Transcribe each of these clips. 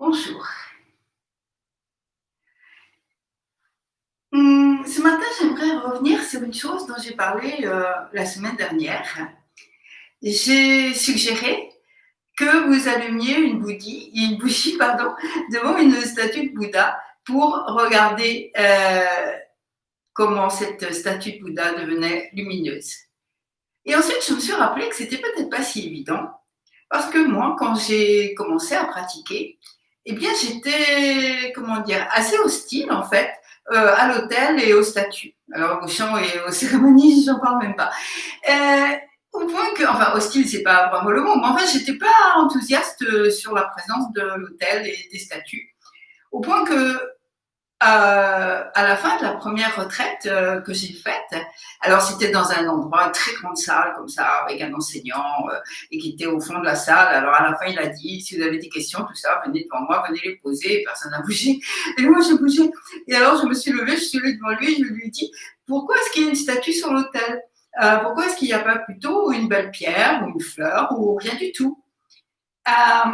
Bonjour. Ce matin, j'aimerais revenir sur une chose dont j'ai parlé la semaine dernière. J'ai suggéré que vous allumiez une bougie pardon, devant une statue de Bouddha pour regarder comment cette statue de Bouddha devenait lumineuse. Et ensuite, je me suis rappelé que c'était peut-être pas si évident, parce que moi, quand j'ai commencé à pratiquer, eh bien, j'étais, comment dire, assez hostile, en fait, à l'autel et aux statues. Alors, aux chants et aux cérémonies, j'en parle même pas. Euh, Au point que, enfin, hostile, c'est pas vraiment le mot, mais en fait, j'étais pas enthousiaste sur la présence de l'autel et des statues. Au point que, à la fin de la première retraite que j'ai faite, alors c'était dans un endroit, une très grande salle comme ça, avec un enseignant et qui était au fond de la salle. Alors à la fin, il a dit, si vous avez des questions, tout ça, venez devant moi, venez les poser. Personne n'a bougé. Et moi, j'ai bougé. Et alors, je me suis levée, je suis allée devant lui, je lui ai dit, pourquoi est-ce qu'il y a une statue sur l'autel? Pourquoi est-ce qu'il n'y a pas plutôt une belle pierre ou une fleur ou rien du tout? Euh,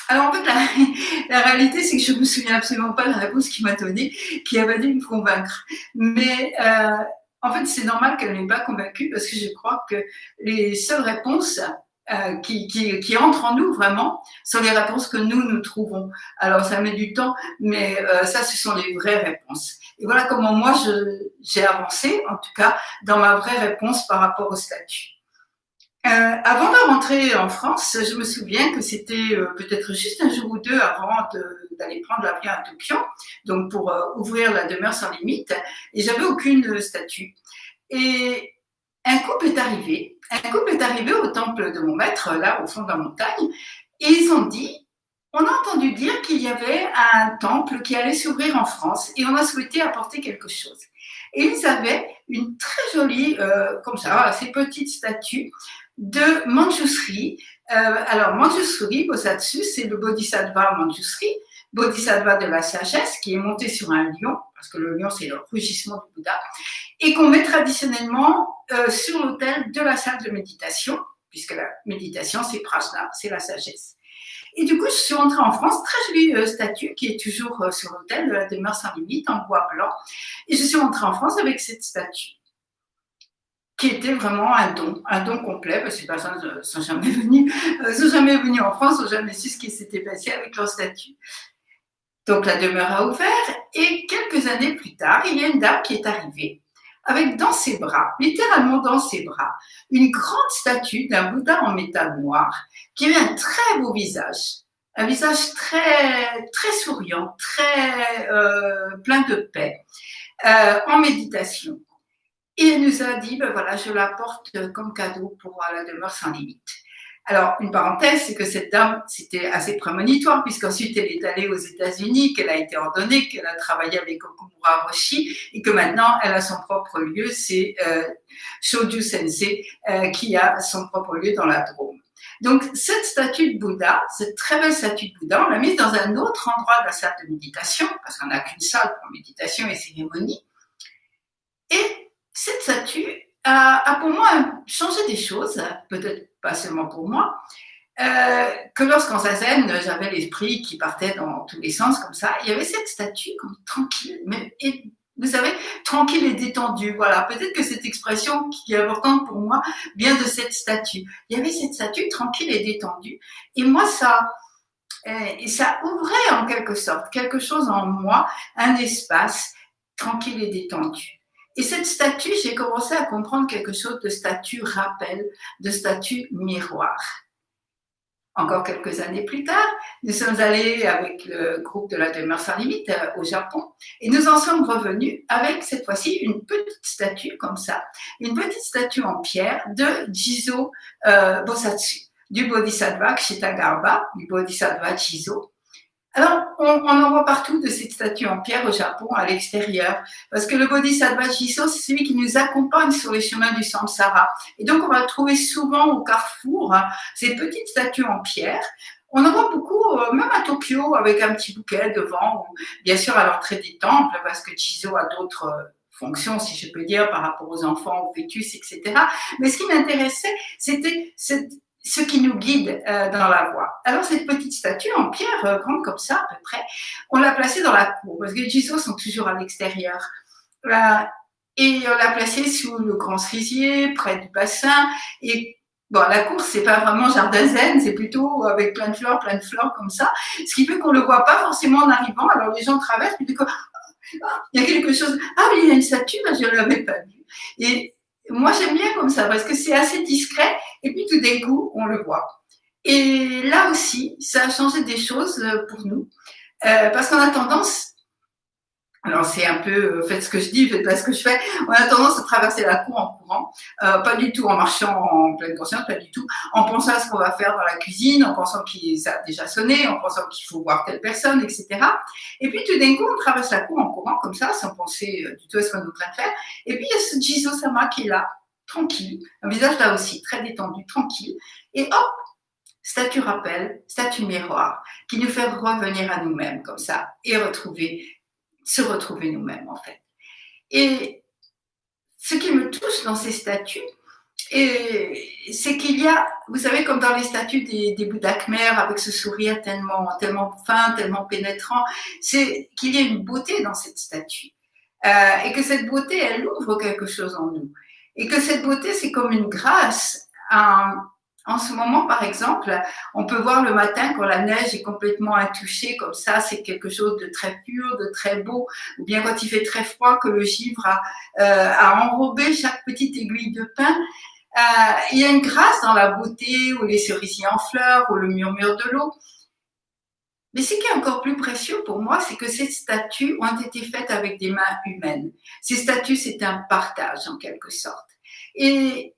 alors en fait, la réalité, c'est que je ne me souviens absolument pas de la réponse qu'il m'a donnée, qui avait dû me convaincre. Mais en fait, c'est normal qu'elle ne m'ait pas convaincue parce que je crois que les seules réponses qui entrent en nous vraiment sont les réponses que nous trouvons. Alors ça met du temps, mais ça, ce sont les vraies réponses. Et voilà comment moi, j'ai avancé, en tout cas, dans ma vraie réponse par rapport au statut. Avant de rentrer en France, je me souviens que c'était peut-être juste un jour ou deux avant d'aller prendre l'avion à Tokyo, donc pour ouvrir la demeure sans limite, et j'avais aucune statue. Et un couple est arrivé. Un couple est arrivé au temple de mon maître, là au fond de la montagne, et ils ont dit, on a entendu dire qu'il y avait un temple qui allait s'ouvrir en France, et on a souhaité apporter quelque chose. Et ils avaient une très jolie, comme ça, assez petite statue de Manjushri. Alors, Manjushri, Bosatsu, c'est le Bodhisattva Manjushri, Bodhisattva de la sagesse, qui est monté sur un lion, parce que le lion, c'est le rugissement du Bouddha, et qu'on met traditionnellement sur l'autel de la salle de méditation, puisque la méditation, c'est prajna, c'est la sagesse. Et du coup, je suis rentrée en France, très jolie statue qui est toujours sur l'autel de la demeure sans limite, en bois blanc. Et je suis rentrée en France avec cette statue, qui était vraiment un don complet, parce que ces personnes ne sont jamais venues en France, n'ont jamais su ce qui s'était passé avec leur statut. Donc la demeure a ouvert, et quelques années plus tard, il y a une dame qui est arrivée, avec dans ses bras, littéralement dans ses bras, une grande statue d'un Bouddha en métal noir, qui avait un très beau visage, un visage très, très souriant, très plein de paix, en méditation. Et elle nous a dit, ben voilà, je l'apporte comme cadeau pour la demeure sans limite. Alors, une parenthèse, c'est que cette dame, c'était assez prémonitoire, puisqu'ensuite elle est allée aux États-Unis, qu'elle a été ordonnée, qu'elle a travaillé avec Okumura Roshi, et que maintenant elle a son propre lieu, c'est Shoju Sensei, qui a son propre lieu dans la Drôme. Donc, cette statue de Bouddha, cette très belle statue de Bouddha, on l'a mise dans un autre endroit de la salle de méditation, parce qu'on n'a qu'une salle pour méditation et cérémonie. Et cette statue a pour moi changé des choses, peut-être pas seulement pour moi, que lorsqu'en zazen, j'avais l'esprit qui partait dans tous les sens comme ça, il y avait cette statue comme tranquille, mais, et, vous savez, tranquille et détendue. Voilà, peut-être que cette expression qui est importante pour moi vient de cette statue. Il y avait cette statue tranquille et détendue. Et moi, ça ouvrait en quelque sorte quelque chose en moi, un espace tranquille et détendu. Et cette statue, j'ai commencé à comprendre quelque chose de statue rappel, de statue miroir. Encore quelques années plus tard, nous sommes allés avec le groupe de la demeure sans limite au Japon et nous en sommes revenus avec cette fois-ci une petite statue comme ça, une petite statue en pierre de Jizo Bosatsu, du Bodhisattva Kshetagarbha, du Bodhisattva Jizo. Alors, on en voit partout de cette statue en pierre au Japon, à l'extérieur, parce que le Bodhisattva Jizo, c'est celui qui nous accompagne sur les chemins du samsara. Et donc, on va le trouver souvent au carrefour, ces petites statues en pierre. On en voit beaucoup, même à Tokyo, avec un petit bouquet devant, ou bien sûr à l'entrée des temples, parce que Jizo a d'autres fonctions, si je peux dire, par rapport aux enfants, aux fœtus, etc. Mais ce qui m'intéressait, c'était ce qui nous guide dans la voie. Alors cette petite statue en pierre, grande comme ça à peu près, on l'a placée dans la cour, parce que les Jésus sont toujours à l'extérieur. Et on l'a placée sous le grand cerisier, près du bassin. Et bon, la cour, c'est pas vraiment jardin zen, c'est plutôt avec plein de fleurs comme ça. Ce qui fait qu'on le voit pas forcément en arrivant. Alors les gens traversent, puis du coup, il y a quelque chose. Ah oui, il y a une statue, ben, je ne l'avais pas vue. Et moi, j'aime bien comme ça, parce que c'est assez discret, et puis tout d'un coup, on le voit. Et là aussi, ça a changé des choses pour nous, parce qu'on a tendance, alors c'est un peu, faites ce que je dis, faites pas ce que je fais, on a tendance à traverser la cour en courant, pas du tout en marchant en pleine conscience, pas du tout, en pensant à ce qu'on va faire dans la cuisine, en pensant que ça a déjà sonné, en pensant qu'il faut voir telle personne, etc. Et puis tout d'un coup, on traverse la cour en courant comme ça, sans penser du tout à ce qu'on est en train de faire. Et puis il y a ce Jizo-sama qui est là, tranquille, un visage là aussi très détendu, tranquille, et hop, statue rappel, statue miroir, qui nous fait revenir à nous-mêmes comme ça et se retrouver nous-mêmes en fait. Et ce qui me touche dans ces statues, c'est qu'il y a, vous savez, comme dans les statues des Bouddhas khmers, avec ce sourire tellement fin, tellement pénétrant, c'est qu'il y a une beauté dans cette statue. Et que cette beauté, elle ouvre quelque chose en nous. Et que cette beauté, c'est comme une grâce. En ce moment, par exemple, on peut voir le matin quand la neige est complètement intouchée, comme ça, c'est quelque chose de très pur, de très beau, ou bien quand il fait très froid, que le givre a enrobé chaque petite aiguille de pin. Il y a une grâce dans la beauté, ou les cerisiers en fleurs, ou le murmure de l'eau. Mais ce qui est encore plus précieux pour moi, c'est que ces statues ont été faites avec des mains humaines. Ces statues, c'est un partage en quelque sorte. Et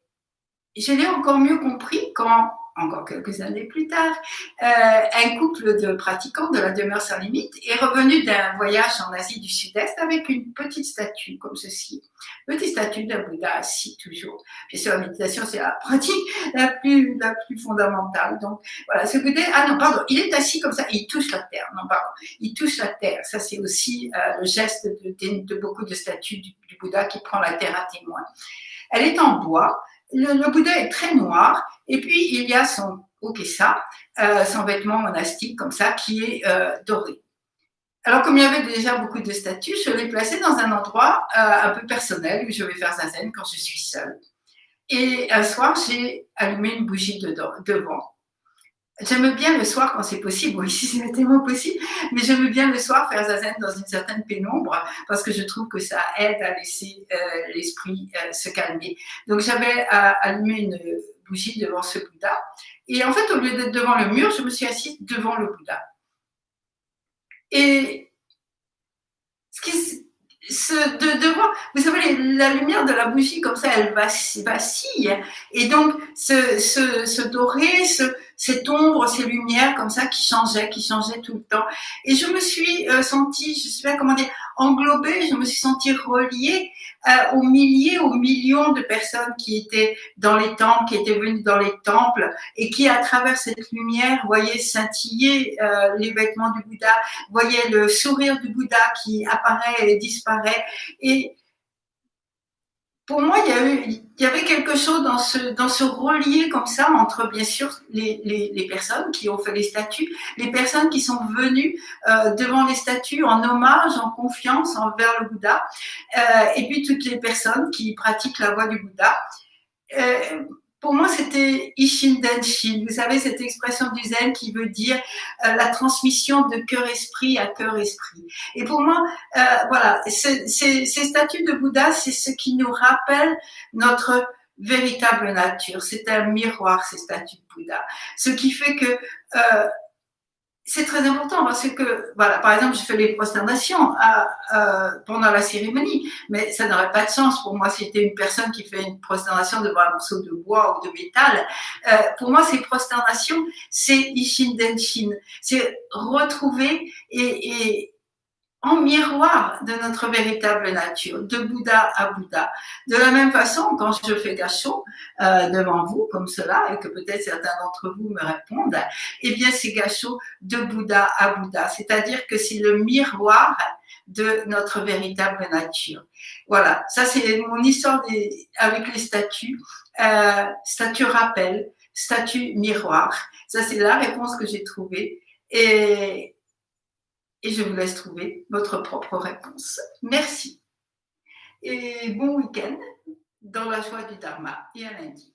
je l'ai encore mieux compris quand, encore quelques années plus tard, un couple de pratiquants de la demeure sans limite est revenu d'un voyage en Asie du Sud-Est avec une petite statue comme ceci, petite statue d'un Bouddha assis toujours. Bien sûr, la méditation, c'est la pratique la plus fondamentale. Donc voilà, ce Bouddha, il est assis comme ça, et il touche la terre. Il touche la terre. Ça, c'est aussi le geste de beaucoup de statues du Bouddha qui prend la terre à témoin. Elle est en bois. Le Bouddha est très noir, et puis il y a son okesa, son vêtement monastique comme ça, qui est doré. Alors comme il y avait déjà beaucoup de statues, je l'ai placé dans un endroit un peu personnel où je vais faire zazen quand je suis seule. Et un soir, j'ai allumé une bougie devant. J'aime bien le soir quand c'est possible, bon ici c'est tellement possible, mais j'aime bien le soir faire zazen dans une certaine pénombre parce que je trouve que ça aide à laisser l'esprit se calmer. Donc j'avais allumé une bougie devant ce Bouddha et en fait au lieu d'être devant le mur, je me suis assise devant le Bouddha. Et devant, vous savez, la lumière de la bougie comme ça, elle vacille, et donc ce doré, cette ombre, ces lumières comme ça qui changeaient tout le temps. Et je me suis sentie, je sais pas comment dire, englobée, je me suis sentie reliée aux milliers, aux millions de personnes qui étaient dans les temples, qui étaient venues dans les temples, et qui, à travers cette lumière, voyaient scintiller les vêtements du Bouddha, voyaient le sourire du Bouddha qui apparaît et disparaît. Et pour moi, il y avait quelque chose dans ce relier comme ça entre, bien sûr, les personnes qui ont fait les statues, les personnes qui sont venues devant les statues en hommage, en confiance envers le Bouddha, et puis toutes les personnes qui pratiquent la voie du Bouddha. Pour moi, c'était Ishin Denshin. Vous savez, cette expression du zen qui veut dire la transmission de cœur-esprit à cœur-esprit. Et pour moi, voilà, ces statues de Bouddha, c'est ce qui nous rappelle notre véritable nature. C'est un miroir, ces statues de Bouddha. Ce qui fait que c'est très important parce que, voilà, par exemple, je fais les prosternations pendant la cérémonie, mais ça n'aurait pas de sens pour moi si c'était une personne qui fait une prosternation devant un morceau de bois ou de métal. Pour moi, ces prosternations, c'est Ishin Denshin, c'est retrouver et en miroir de notre véritable nature, de Bouddha à Bouddha. De la même façon, quand je fais gassho devant vous, comme cela, et que peut-être certains d'entre vous me répondent, eh bien c'est gassho de Bouddha à Bouddha, c'est-à-dire que c'est le miroir de notre véritable nature. Voilà, ça c'est mon histoire avec les statues. Statue rappel, statue miroir. Ça, c'est la réponse que j'ai trouvée. Et je vous laisse trouver votre propre réponse. Merci. Et bon week-end dans la joie du Dharma et à lundi.